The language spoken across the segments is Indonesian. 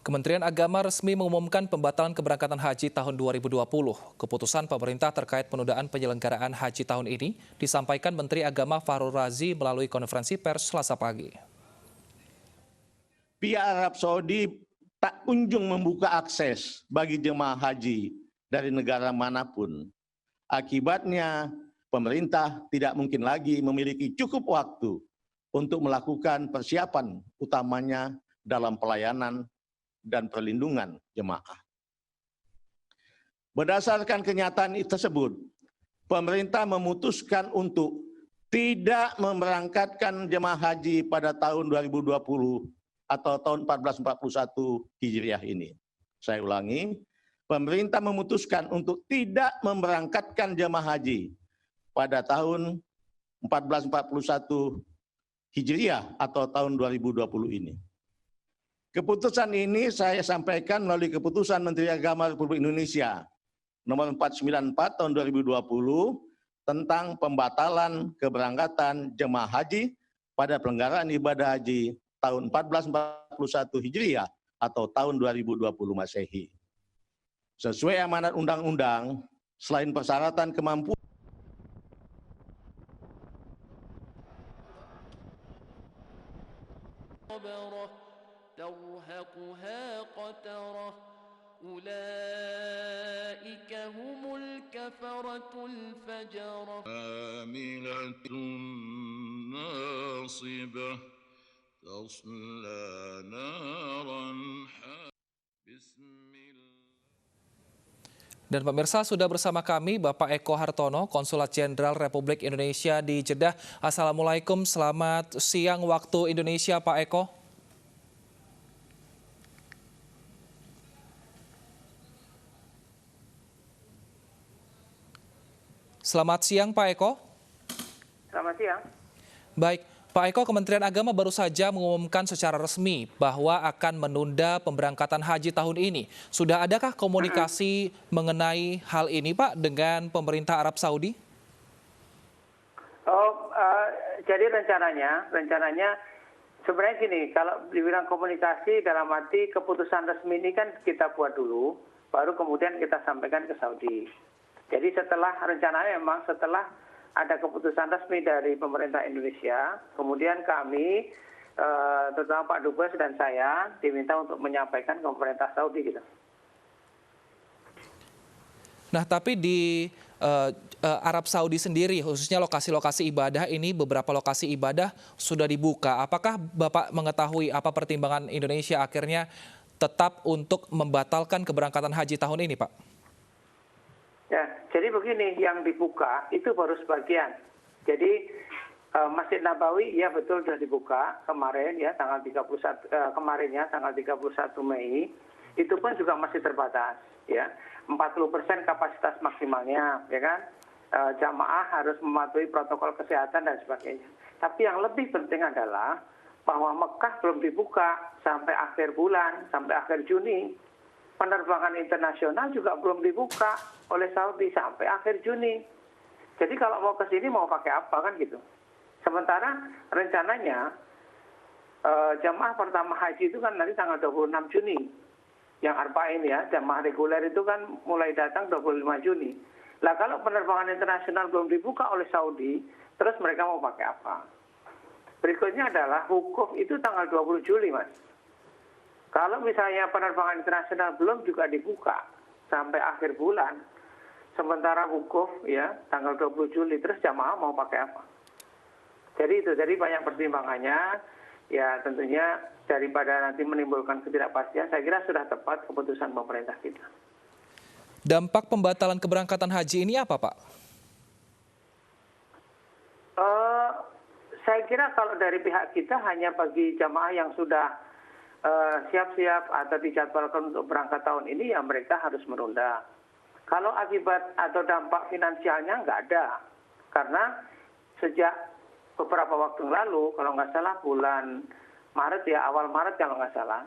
Kementerian Agama resmi mengumumkan pembatalan keberangkatan haji tahun 2020. Keputusan pemerintah terkait penundaan penyelenggaraan haji tahun ini disampaikan Menteri Agama Fahrul Razi melalui konferensi pers Selasa pagi. Pihak Arab Saudi tak kunjung membuka akses bagi jemaah haji dari negara manapun. Akibatnya, pemerintah tidak mungkin lagi memiliki cukup waktu untuk melakukan persiapan utamanya dalam pelayanan dan perlindungan jemaah. Berdasarkan kenyataan tersebut, pemerintah memutuskan untuk tidak memberangkatkan jemaah haji pada tahun 2020 atau tahun 1441 Hijriah ini. Saya ulangi, pemerintah memutuskan untuk tidak memberangkatkan jemaah haji pada tahun 1441 Hijriah atau tahun 2020 ini. Keputusan ini saya sampaikan melalui keputusan Menteri Agama Republik Indonesia nomor 494 tahun 2020 tentang pembatalan keberangkatan jemaah haji pada penyelenggaraan ibadah haji tahun 1441 Hijriah atau tahun 2020 Masehi. Sesuai amanat undang-undang, selain persyaratan kemampuan ترهقها قترة أولئك هم الكفرة الفجرة عاملة ناصبة تصلى نارا بسم الله. Dan pemirsa, sudah bersama kami Bapak Eko Hartono, Konsulat Jenderal Republik Indonesia di Jeddah. Assalamualaikum, selamat siang waktu Indonesia Pak Eko. Selamat siang Pak Eko. Selamat siang. Baik, Pak Eko, Kementerian Agama baru saja mengumumkan secara resmi bahwa akan menunda pemberangkatan haji tahun ini. Sudah adakah komunikasi mengenai hal ini Pak dengan pemerintah Arab Saudi? Jadi rencananya sebenarnya gini, kalau dibilang komunikasi dalam arti keputusan resmi ini kan kita buat dulu, baru kemudian kita sampaikan ke Saudi. Jadi rencananya memang setelah ada keputusan resmi dari pemerintah Indonesia, kemudian kami, terutama Pak Dubes dan saya, diminta untuk menyampaikan ke pemerintah Saudi gitu. Nah, tapi di Arab Saudi sendiri, khususnya lokasi-lokasi ibadah ini, beberapa lokasi ibadah sudah dibuka. Apakah Bapak mengetahui apa pertimbangan Indonesia akhirnya tetap untuk membatalkan keberangkatan haji tahun ini, Pak? Ya, jadi begini, yang dibuka itu baru sebagian. Jadi Masjid Nabawi ya betul sudah dibuka kemarin ya tanggal 31 tanggal 31 Mei. Itu pun juga masih terbatas ya. 40% kapasitas maksimalnya ya kan. Jamaah harus mematuhi protokol kesehatan dan sebagainya. Tapi yang lebih penting adalah bahwa Mekah belum dibuka sampai akhir bulan, sampai akhir Juni. Penerbangan internasional juga belum dibuka oleh Saudi sampai akhir Juni. Jadi kalau mau ke sini mau pakai apa kan gitu. Sementara rencananya jamaah pertama haji itu kan nanti tanggal 26 Juni. Yang arba'in ya, jamaah reguler itu kan mulai datang 25 Juni. Lah kalau penerbangan internasional belum dibuka oleh Saudi, terus mereka mau pakai apa? Berikutnya adalah wukuf itu tanggal 20 Juli, Mas. Kalau misalnya penerbangan internasional belum juga dibuka sampai akhir bulan, sementara wukuf ya tanggal 20 Juli, terus jamaah mau pakai apa? Jadi banyak pertimbangannya, ya tentunya daripada nanti menimbulkan ketidakpastian, saya kira sudah tepat keputusan pemerintah kita. Dampak pembatalan keberangkatan haji ini apa, Pak? Saya kira kalau dari pihak kita hanya bagi jamaah yang sudah siap-siap atau dijadwalkan untuk berangkat tahun ini, ya mereka harus menunda. Kalau akibat atau dampak finansialnya nggak ada. Karena sejak beberapa waktu lalu, kalau nggak salah bulan Maret ya, awal Maret kalau nggak salah,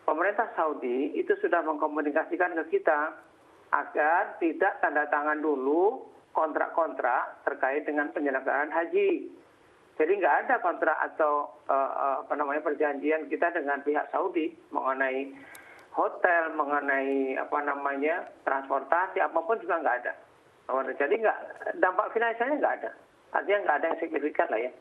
pemerintah Saudi itu sudah mengkomunikasikan ke kita agar tidak tanda tangan dulu kontrak-kontrak terkait dengan penyelenggaraan haji. Jadi nggak ada kontrak atau perjanjian kita dengan pihak Saudi mengenai hotel, mengenai transportasi, apapun juga nggak ada. Jadi dampak finansialnya nggak ada. Artinya nggak ada yang signifikan lah ya.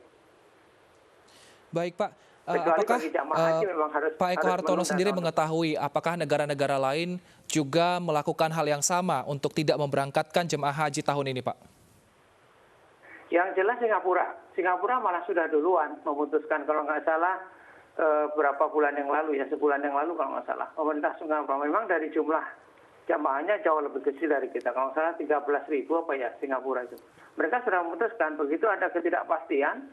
Baik Pak, Kecuali apakah bagi jamaah haji memang Pak Eko harus Hartono menunda sendiri tahun depan. mengetahui apakah negara-negara lain juga melakukan hal yang sama untuk tidak memberangkatkan jemaah haji tahun ini, Pak? Yang jelas Singapura malah sudah duluan memutuskan, kalau nggak salah berapa bulan yang lalu ya, sebulan yang lalu kalau nggak salah. Pemerintah Singapura memang dari jumlah jamaahnya jauh lebih kecil dari kita. Kalau nggak salah 13.000 apa ya Singapura itu. Mereka sudah memutuskan begitu ada ketidakpastian,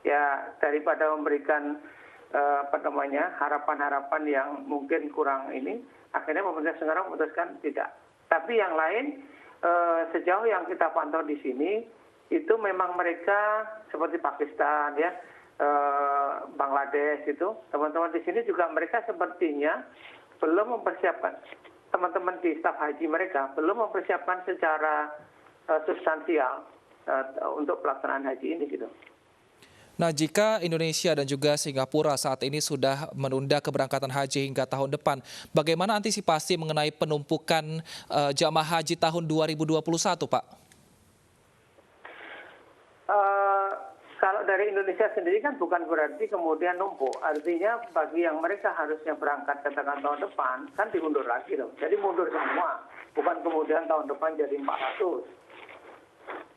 ya daripada memberikan harapan-harapan yang mungkin kurang ini, akhirnya pemerintah Singapura memutuskan tidak. Tapi yang lain sejauh yang kita pantau di sini itu memang mereka seperti Pakistan ya, Bangladesh itu, teman-teman di sini juga mereka sepertinya belum mempersiapkan, teman-teman di staf haji mereka belum mempersiapkan secara substansial untuk pelaksanaan haji ini gitu. Nah, jika Indonesia dan juga Singapura saat ini sudah menunda keberangkatan haji hingga tahun depan, bagaimana antisipasi mengenai penumpukan jamaah haji tahun 2021, Pak? Kalau dari Indonesia sendiri kan bukan berarti kemudian numpuk. Artinya bagi yang mereka harusnya berangkat katakan tahun depan, kan diundur lagi dong. Jadi mundur semua. Bukan kemudian tahun depan jadi 400.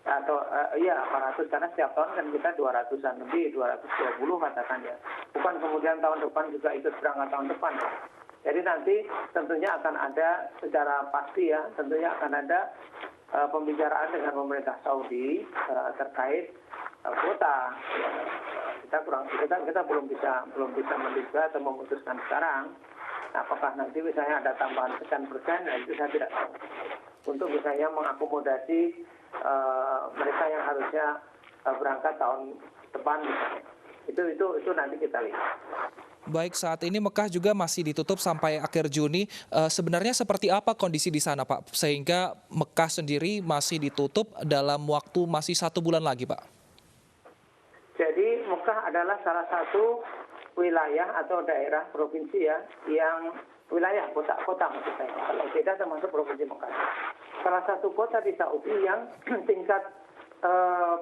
Atau 400 karena setiap tahun kan kita 200-an lebih, 220 katakan ya. Bukan kemudian tahun depan juga ikut berangkat tahun depan. Ya. Jadi nanti tentunya akan ada secara pasti ya, tentunya akan ada pembicaraan dengan pemerintah Saudi terkait kuota. Kita belum bisa menduga atau memutuskan sekarang. Apakah nanti misalnya ada tambahan sekian persen, nah itu saya tidak tahu. Untuk misalnya mengakomodasi mereka yang harusnya berangkat tahun depan misalnya. Itu nanti kita lihat. Baik, saat ini Mekah juga masih ditutup sampai akhir Juni. Sebenarnya seperti apa kondisi di sana, Pak? Sehingga Mekah sendiri masih ditutup dalam waktu masih 1 bulan lagi, Pak. Jadi Mekah adalah salah satu wilayah atau daerah provinsi ya, yang wilayah kota maksud saya. Kalau tidak termasuk provinsi Mekah. Salah satu kota di Saudi yang tingkat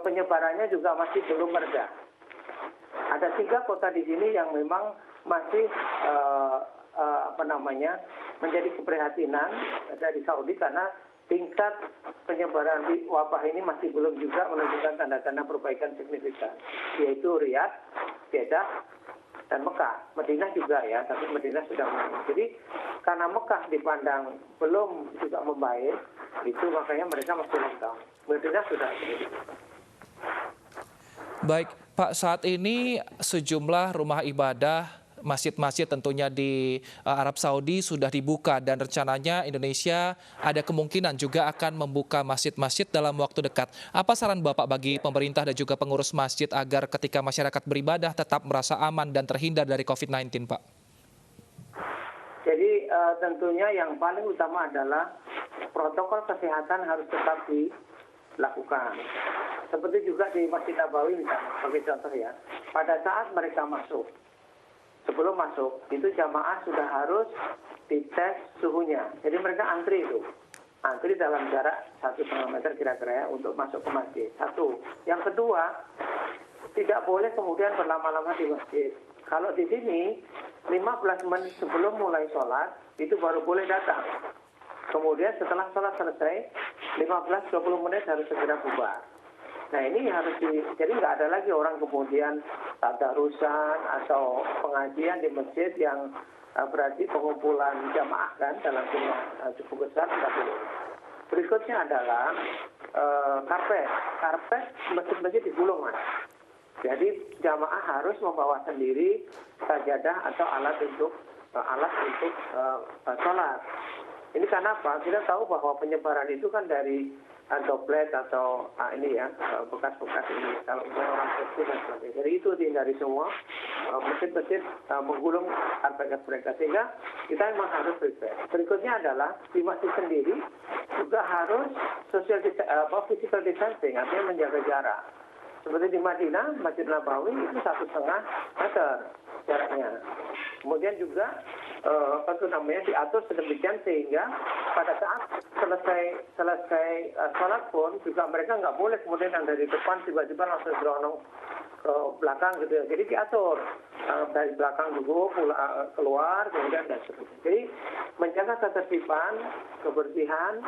penyebarannya juga masih belum mereda. Ada 3 kota di sini yang memang masih menjadi keprihatinan dari Saudi karena tingkat penyebaran wabah ini masih belum juga menunjukkan tanda-tanda perbaikan signifikan, yaitu Riyadh, Jeddah, dan Mekah. Madinah juga ya, tapi Madinah sudah membaik. Jadi karena Mekah dipandang belum juga membaik, itu makanya mereka masih lockdown. Madinah sudah sedikit. Baik, Pak, saat ini sejumlah rumah ibadah, masjid-masjid tentunya di Arab Saudi sudah dibuka dan rencananya Indonesia ada kemungkinan juga akan membuka masjid-masjid dalam waktu dekat. Apa saran Bapak bagi pemerintah dan juga pengurus masjid agar ketika masyarakat beribadah tetap merasa aman dan terhindar dari COVID-19, Pak? Jadi tentunya yang paling utama adalah protokol kesehatan harus tetap dilakukan. Seperti juga di Masjid Nabawi misalnya, sebagai contoh ya. Pada saat mereka masuk, sebelum masuk, itu jamaah sudah harus dites suhunya. Jadi mereka antri itu. Antri dalam jarak 1,5 meter kira-kira ya, untuk masuk ke masjid. Satu. Yang kedua, tidak boleh kemudian berlama-lama di masjid. Kalau di sini, 15 menit sebelum mulai sholat, itu baru boleh datang. Kemudian setelah sholat selesai, 15-20 menit harus segera bubar. Nah ini harus jadi nggak ada lagi orang kemudian tadarusan atau pengajian di masjid yang berarti pengumpulan jamaah kan dalam jumlah cukup besar tidak boleh. Berikutnya adalah karpet masjid-masjid digulung Mas. Jadi jamaah harus membawa sendiri sajadah atau alat untuk sholat. Ini karena apa? Kita tahu bahwa penyebaran itu kan dari droplet atau bekas-bekas ini. Kalau misalnya orang kecil dan sebagainya. Jadi itu dihindari semua. Masjid-masjid menggulung karpet mereka. Sehingga kita memang harus prepare. Berikutnya adalah di masjid sendiri juga harus physical distancing. Artinya menjaga jarak. Seperti di Madinah, Masjid Nabawi itu 1,5 meter jaraknya. Kemudian juga diatur sedemikian sehingga pada saat selesai sholat pun juga mereka nggak boleh kemudian yang dari depan tiba-tiba langsung beronong ke belakang gitu ya. Jadi diatur dari belakang dulu keluar kemudian dan seterusnya. Jadi menjaga ketertiban, kebersihan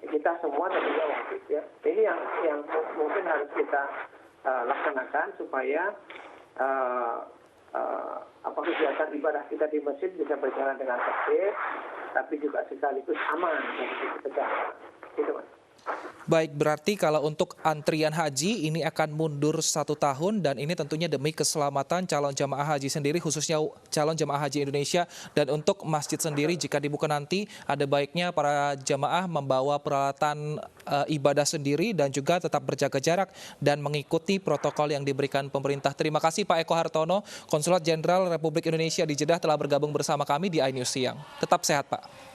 kita semua tentunya wajib ya. Ini yang mungkin harus kita laksanakan supaya kegiatan ibadah kita di masjid bisa berjalan dengan tertib, tapi juga sekaligus aman dari sisi kesehatan. Gitu, Mas. Baik, berarti kalau untuk antrian haji ini akan mundur 1 tahun dan ini tentunya demi keselamatan calon jamaah haji sendiri, khususnya calon jamaah haji Indonesia. Dan untuk masjid sendiri jika dibuka nanti ada baiknya para jamaah membawa peralatan ibadah sendiri dan juga tetap berjaga jarak dan mengikuti protokol yang diberikan pemerintah. Terima kasih Pak Eko Hartono, Konsulat Jenderal Republik Indonesia di Jeddah telah bergabung bersama kami di iNews Siang. Tetap sehat Pak.